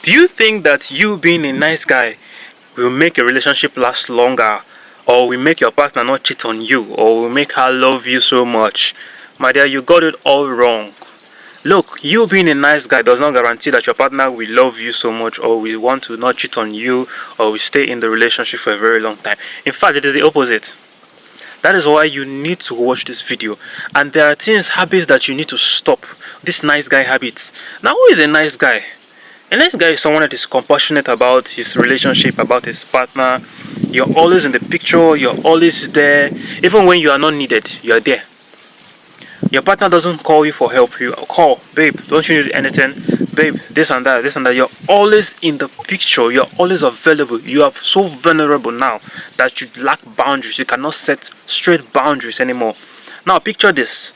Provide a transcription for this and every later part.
Do you think that you being a nice guy will make a relationship last longer, or will make your partner not cheat on you, or will make her love you so much? My dear, you got it all wrong. Look, you being a nice guy does not guarantee that your partner will love you so much, or will want to not cheat on you, or will stay in the relationship for a very long time. In fact, it is the opposite. That is why you need to watch this video. And there are things, habits that you need to stop. This nice guy habits. Now, who is a nice guy? A nice guy is someone that is compassionate about his relationship, about his partner. You're always in the picture, you're always there. Even when you are not needed, you're there. Your partner doesn't call you for help. You call, babe, don't you need anything? Babe, this and that, this and that. You're always in the picture. You're always available. You are so vulnerable now that you lack boundaries. You cannot set straight boundaries anymore. Now, picture this.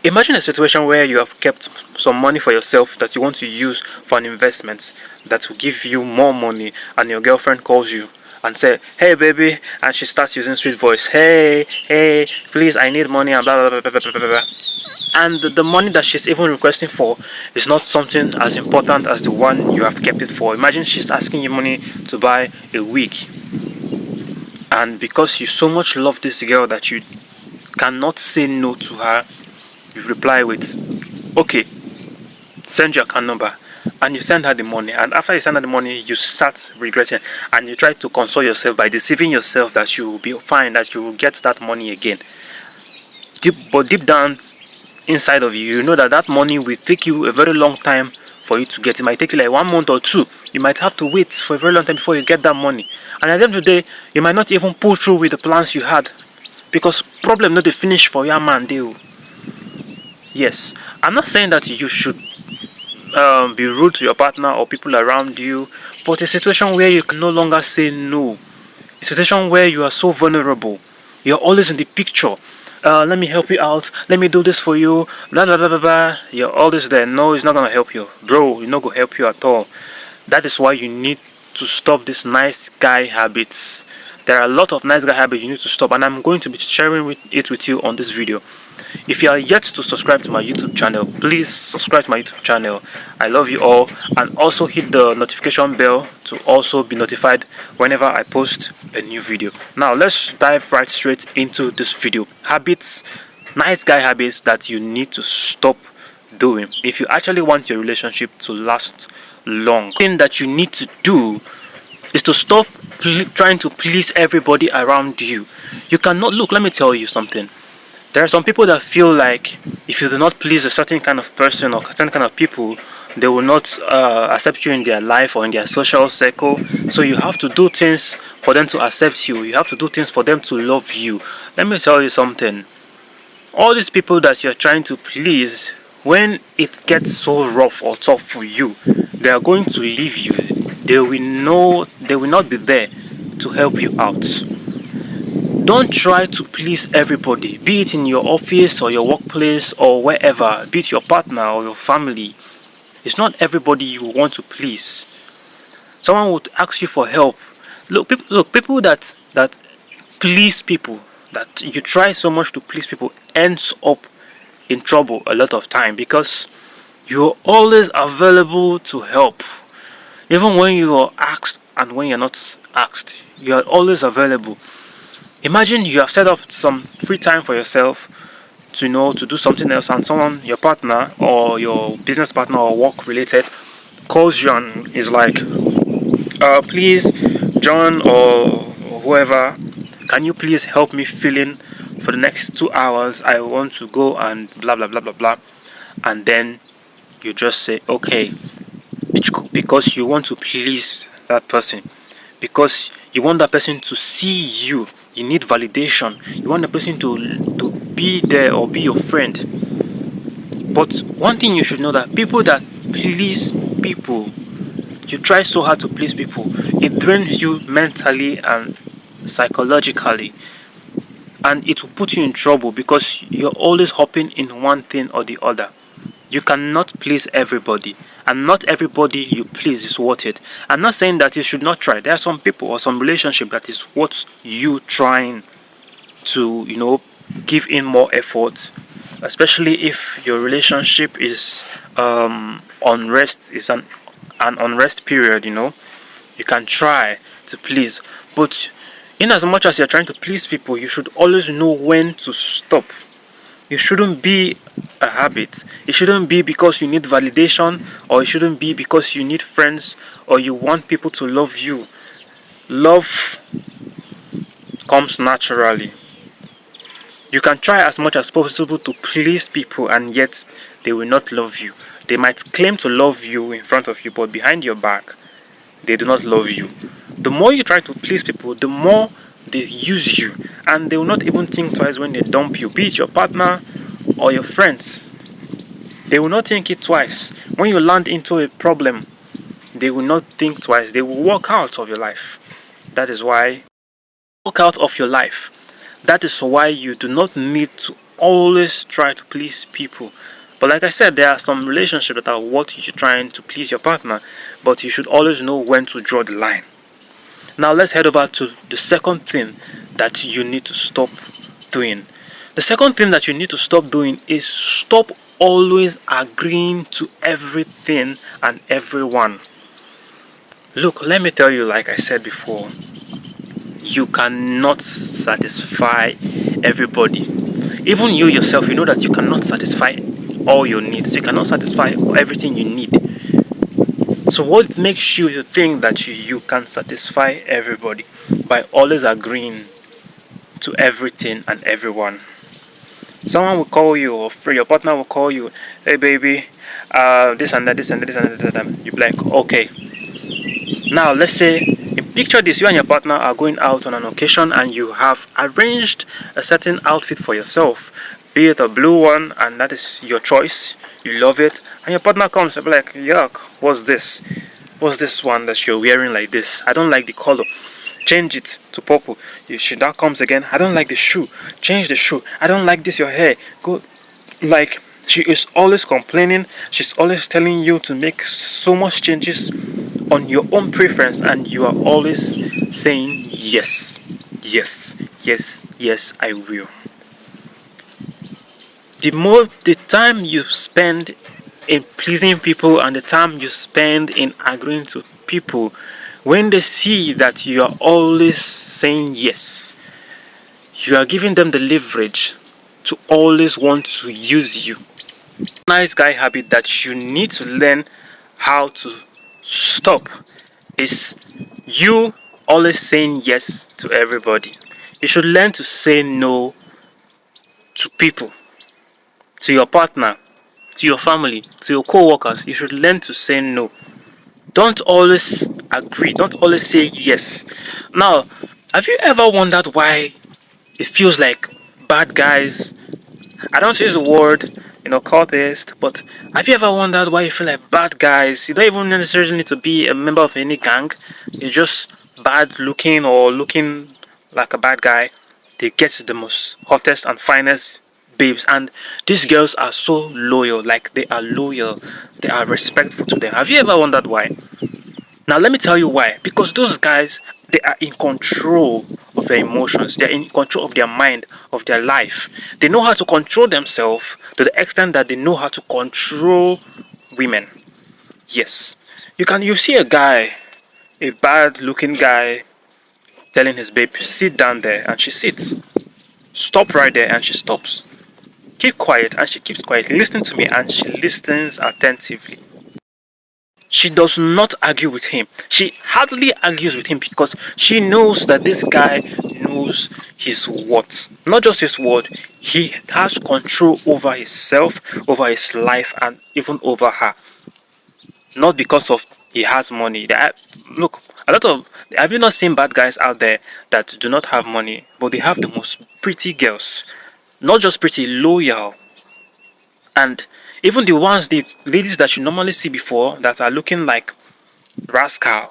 Imagine a situation where you have kept some money for yourself that you want to use for an investment that will give you more money, and your girlfriend calls you and say, "Hey baby," and she starts using sweet voice, "Hey, hey, please, I need money," and blah blah blah blah blah blah blah. And the money that she's even requesting for is not something as important as the one you have kept it for. Imagine she's asking you money to buy a wig, and because you so much love this girl that you cannot say no to her, you reply with, "Okay, send your account number," and you send her the money. And after you send her the money, you start regretting, and you try to console yourself by deceiving yourself that you will be fine, that you will get that money again. But deep down inside of you, you know that that money will take you a very long time for you to get. It might take you like 1 month or two. You might have to wait for a very long time before you get that money. And at the end of the day, you might not even pull through with the plans you had, because problem not the finish for your man deal. Yes, I'm not saying that you should be rude to your partner or people around you, but a situation where you can no longer say no, a situation where you are so vulnerable, you're always in the picture. Let me help you out. Let me do this for you. Blah blah blah blah blah. You're always there. No, it's not gonna help you, bro. It's not gonna help you at all. That is why you need to stop these nice guy habits. There are a lot of nice guy habits you need to stop, and I'm going to be sharing it with you on this video. If you are yet to subscribe to my YouTube channel, please subscribe to my YouTube channel. I love you all, and also hit the notification bell to also be notified whenever I post a new video. Now let's dive right straight into this video. Habits, nice guy habits that you need to stop doing if you actually want your relationship to last long. The thing that you need to do is to stop trying to please everybody around you. You cannot, look, let me tell you something. There are some people that feel like if you do not please a certain kind of person or a certain kind of people, they will not accept you in their life or in their social circle. So you have to do things for them to accept you. You have to do things for them to love you. Let me tell you something. All these people that you're trying to please, when it gets so rough or tough for you, they are going to leave you. They will not be there to help you out. Don't try to please everybody, be it in your office or your workplace or wherever, be it your partner or your family. It's not everybody you want to please. Someone would ask you for help. Look, people that please people, that you try so much to please people, ends up in trouble a lot of time, because you're always available to help. Even when you are asked and when you're not asked, you are always available. Imagine you have set up some free time for yourself to do something else, and someone, your partner or your business partner or work related, calls you and is like, please, John or whoever, can you please help me fill in for the next 2 hours? I want to go and blah blah blah blah blah. And then you just say okay, because you want to please that person, because you want that person to see you. You need validation. You want the person to be there or be your friend. But one thing you should know, that people that please people, you try so hard to please people, it drains you mentally and psychologically, and it will put you in trouble because you're always hopping in one thing or the other. You cannot please everybody, and not everybody you please is worth it. I'm not saying that you should not try. There are some people or some relationship that is worth you trying to give in more effort, especially if your relationship is unrest, is an an unrest period, you can try to please. But in as much as you're trying to please people, you should always know when to stop. It shouldn't be a habit. It shouldn't be because you need validation, or it shouldn't be because you need friends, or you want people to love you. Love comes naturally. You can try as much as possible to please people, and yet they will not love you. They might claim to love you in front of you, but behind your back, they do not love you. The more you try to please people, the more they use you, and they will not even think twice when they dump you, be it your partner or your friends. They will not think it twice. When you land into a problem, they will not think twice. They will walk out of your life. That is why, walk out of your life. That is why you do not need to always try to please people. But like I said, there are some relationships that are worth you trying to please your partner, but you should always know when to draw the line. Now let's head over to the second thing that you need to stop doing. The second thing that you need to stop doing is stop always agreeing to everything and everyone. Look, let me tell you, like I said before, you cannot satisfy everybody. Even you yourself, you know that you cannot satisfy all your needs. You cannot satisfy everything you need. So what makes you to think that you can satisfy everybody? By always agreeing to everything and everyone. Someone will call you, or your partner will call you, hey baby, this and that, this and that, this and that. You'll be like, okay. Now let's say, picture this, you and your partner are going out on an occasion and you have arranged a certain outfit for yourself, be it a blue one, and that is your choice, you love it, and your partner comes and be like, yuck, what's this? What's this one that you're wearing like this? I don't like the color. Change it to purple. She now comes again, I don't like the shoe. Change the shoe. I don't like this, your hair. Go. Like, she is always complaining. She's always telling you to make so much changes on your own preference, and you are always saying yes, yes, yes, yes, I will. The time you spend in pleasing people and the time you spend in agreeing to people, when they see that you are always saying yes, you are giving them the leverage to always want to use you. Nice guy habit that you need to learn how to stop is you always saying yes to everybody. You should learn to say no to people, to your partner, to your family, to your co-workers. You should learn to say no. Don't always agree, don't always say yes. Now, have you ever wondered why it feels like bad guys, I don't use the word, cultist, but have you ever wondered why you feel like bad guys? You don't even necessarily need to be a member of any gang. You're just bad looking or looking like a bad guy. They get the most hottest and finest babes, and these girls are so loyal. Like, they are loyal, they are respectful to them. Have you ever wondered why? Now let me tell you why. Because those guys, they are in control of their emotions. They are in control of their mind, of their life. They know how to control themselves to the extent that they know how to control women. Yes. You see a guy, a bad looking guy, telling his babe, sit down there, and she sits. Stop right there, and she stops. Keep quiet, and she keeps quiet. Listen to me, and she listens attentively. She does not argue with him. She hardly argues with him because she knows that this guy knows his worth. Not just his word, he has control over himself, over his life, and even over her. Not because of he has money. Look, a lot of, have you not seen bad guys out there that do not have money, but they have the most pretty girls? Not just pretty, loyal. And even the ladies that you normally see before that are looking like rascal,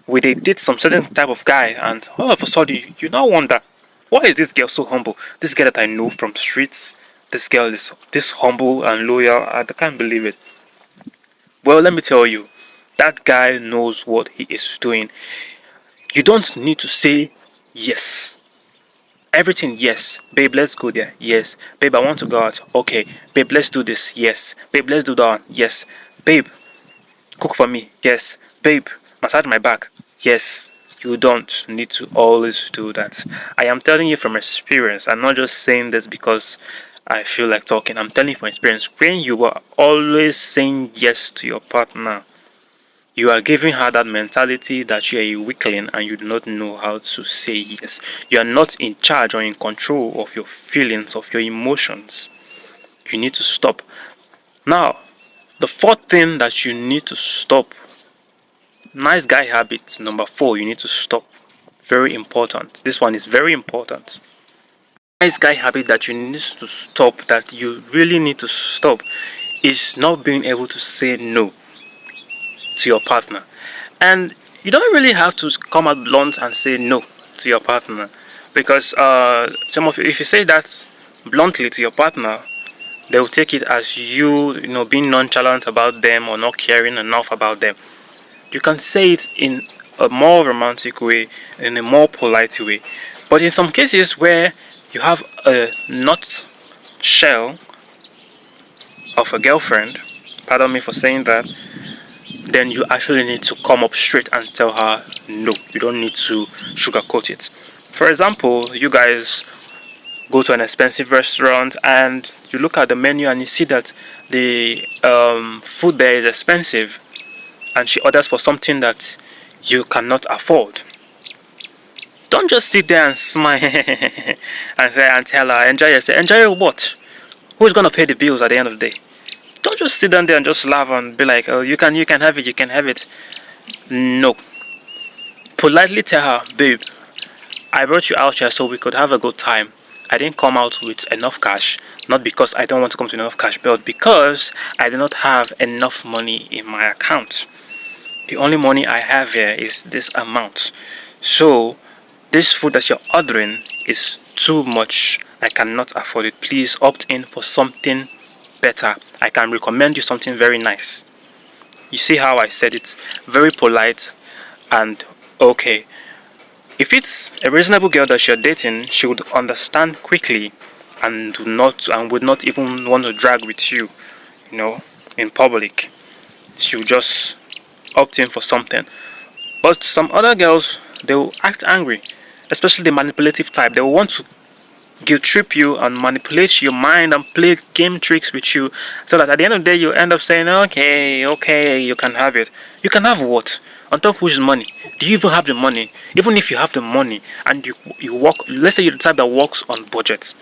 where they date some certain type of guy, and all of a sudden you now wonder, why is this girl so humble? This girl that I know from streets, this girl is this humble and loyal. I can't believe it. Well, let me tell you, that guy knows what he is doing. You don't need to say yes. Everything, yes. Babe, let's go there. Yes. Babe, I want to go out. Okay. Babe, let's do this. Yes. Babe, let's do that. Yes. Babe, Cook for me. Yes. Babe, massage my back. Yes. You don't need to always do that. I am telling you from experience. I'm not just saying this because I feel like talking. I'm telling you from experience. When you are always saying yes to your partner, you are giving her that mentality that you are a weakling and you do not know how to say yes. You are not in charge or in control of your feelings, of your emotions. You need to stop. Now, the fourth thing that you need to stop, nice guy habit number 4, you need to stop. Very important. This one is very important. Nice guy habit that you need to stop, that you really need to stop, is not being able to say no to your partner. And you don't really have to come out blunt and say no to your partner, because some of you, if you say that bluntly to your partner, they will take it as you being nonchalant about them or not caring enough about them. You can say it in a more romantic way, in a more polite way. But in some cases where you have a nut shell of a girlfriend, pardon me for saying that, then you actually need to come up straight and tell her no. You don't need to sugarcoat it. For example, you guys go to an expensive restaurant and you look at the menu and you see that the food there is expensive, and she orders for something that you cannot afford. Don't just sit there and smile and tell her enjoy yourself. Enjoy what? Who's gonna pay the bills at the end of the day? Don't just sit down there and just laugh and be like, oh, you can have it, you can have it. No. Politely tell her, babe, I brought you out here so we could have a good time. I didn't come out with enough cash, not because I don't want to come to enough cash, but because I do not have enough money in my account. The only money I have here is this amount. So, this food that you're ordering is too much. I cannot afford it. Please opt in for something better. I can recommend you something very nice. You see how I said it? Very polite and okay. If it's a reasonable girl that you're dating, she would understand quickly and would not even want to drag with you, in public. She would just opt in for something. But some other girls, they will act angry, especially the manipulative type. They will want to guilt trip you and manipulate your mind and play game tricks with you, so that at the end of the day you end up saying, okay, you can have it. You can have what? On top of which is money. Do you even have the money? Even if you have the money and you work, let's say you're the type that works on budgets,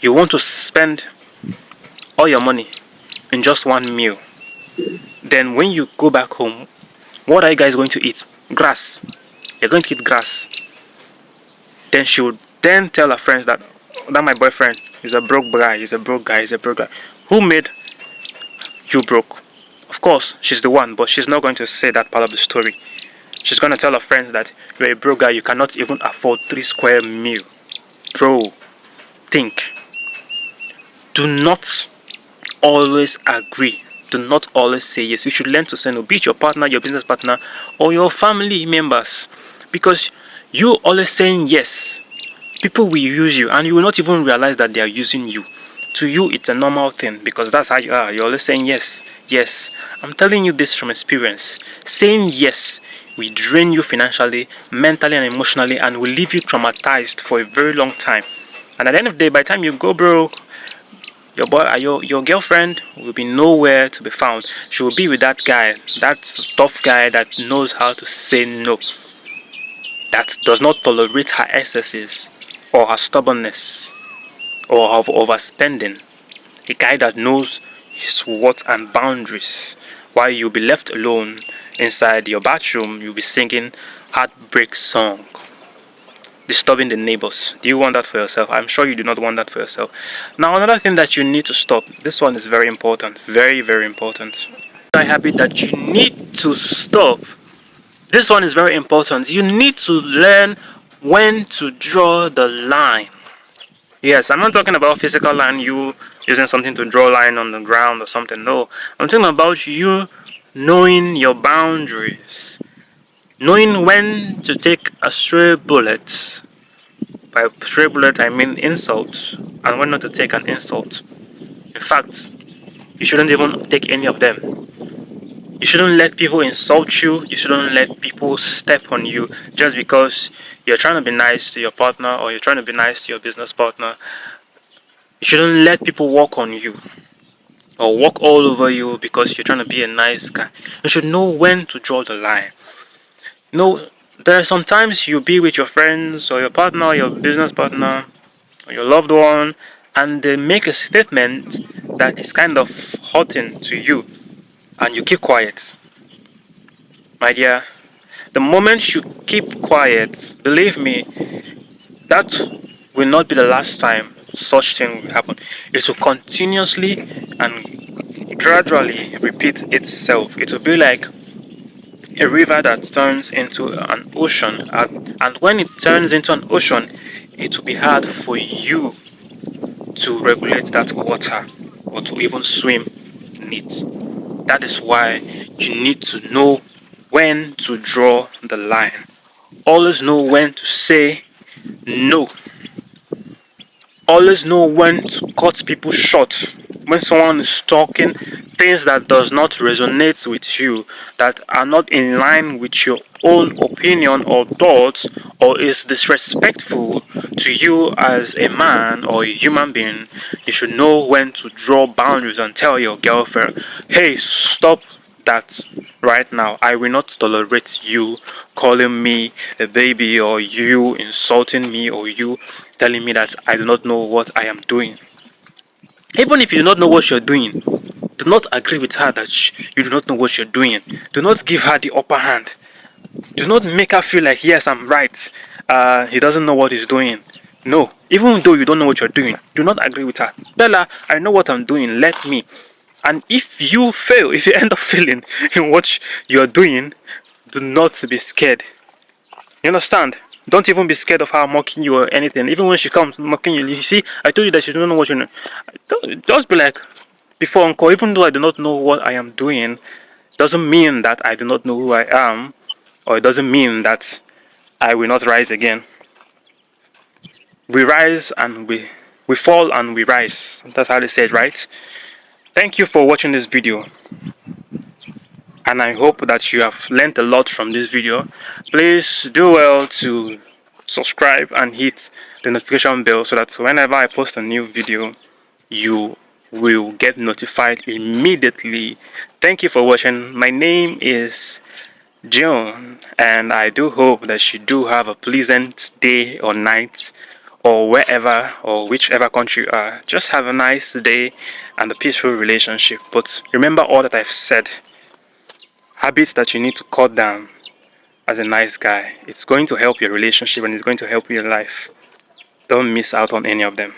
you want to spend all your money in just one meal. Then when you go back home, what are you guys going to eat? Grass. You're going to eat grass. Then she would then tell her friends that my boyfriend is a broke guy, he's a broke guy, he's a broke guy. Who made you broke? Of course, she's the one, but she's not going to say that part of the story. She's going to tell her friends that you're a broke guy, you cannot even afford 3 square meal. Bro, think. Do not always agree. Do not always say yes. You should learn to say no, be it your partner, your business partner, or your family members. Because you always saying yes, people will use you and you will not even realize that they are using you. To you, it's a normal thing because that's how you are. You're always saying yes, yes. I'm telling you this from experience. Saying yes will drain you financially, mentally, and emotionally, and will leave you traumatized for a very long time. And at the end of the day, by the time you go broke, your girlfriend will be nowhere to be found. She will be with that guy, that tough guy that knows how to say no, that does not tolerate her excesses or her stubbornness or her overspending. A guy that knows his worth and boundaries. While you'll be left alone inside your bathroom, you'll be singing heartbreak song, disturbing the neighbors. Do you want that for yourself? I'm sure you do not want that for yourself. Now, another thing that you need to stop. This one is very important. Very, very important. A habit that you need to stop. This one is very important. You need to learn when to draw the line. Yes, I'm not talking about physical line, you using something to draw a line on the ground or something. No, I'm talking about you knowing your boundaries. Knowing when to take a stray bullet. By stray bullet, I mean insult, and when not to take an insult. In fact, you shouldn't even take any of them. You shouldn't let people insult you. You shouldn't let people step on you just because you're trying to be nice to your partner or you're trying to be nice to your business partner. You shouldn't let people walk on you or walk all over you because you're trying to be a nice guy. You should know when to draw the line. No, there are sometimes you be with your friends or your partner, or your business partner, or your loved one, and they make a statement that is kind of hurting to you, and you keep quiet. My dear, the moment you keep quiet, believe me, that will not be the last time such thing will happen. It will continuously and gradually repeat itself. It will be like a river that turns into an ocean, and when it turns into an ocean, it will be hard for you to regulate that water or to even swim in it. That is why you need to know when to draw the line. Always know when to say no. Always know when to cut people short. When someone is talking things that does not resonate with you, that are not in line with your own opinion or thoughts, or is disrespectful to you as a man or a human being, you should know when to draw boundaries and tell your girlfriend, hey, stop that right now. I will not tolerate you calling me a baby, or you insulting me, or you telling me that I do not know what I am doing. Even if you do not know what you're doing, do not agree with her that you do not know what you're doing. Do not give her the upper hand. Do not make her feel like, yes, I'm right. He doesn't know what he's doing. No, even though you don't know what you're doing, do not agree with her. Tell her, I know what I'm doing, let me. And if you fail, if you end up failing in what you're doing, do not be scared. You understand? Don't even be scared of her mocking you or anything. Even when she comes mocking you, you see, I told you that you don't know what you're doing. Just be like, before uncle, even though I do not know what I am doing, doesn't mean that I do not know who I am, or it doesn't mean that I will not rise again. We rise and we fall and we rise. That's how they say it, right? Thank you for watching this video, and I hope that you have learned a lot from this video. Please do well to subscribe and hit the notification bell so that whenever I post a new video, you will get notified immediately. Thank you for watching. My name is John, and I do hope that you do have a pleasant day or night, or wherever or whichever country you are. Just have a nice day and a peaceful relationship. But remember all that I've said. Habits that you need to cut down as a nice guy. It's going to help your relationship and it's going to help your life. Don't miss out on any of them.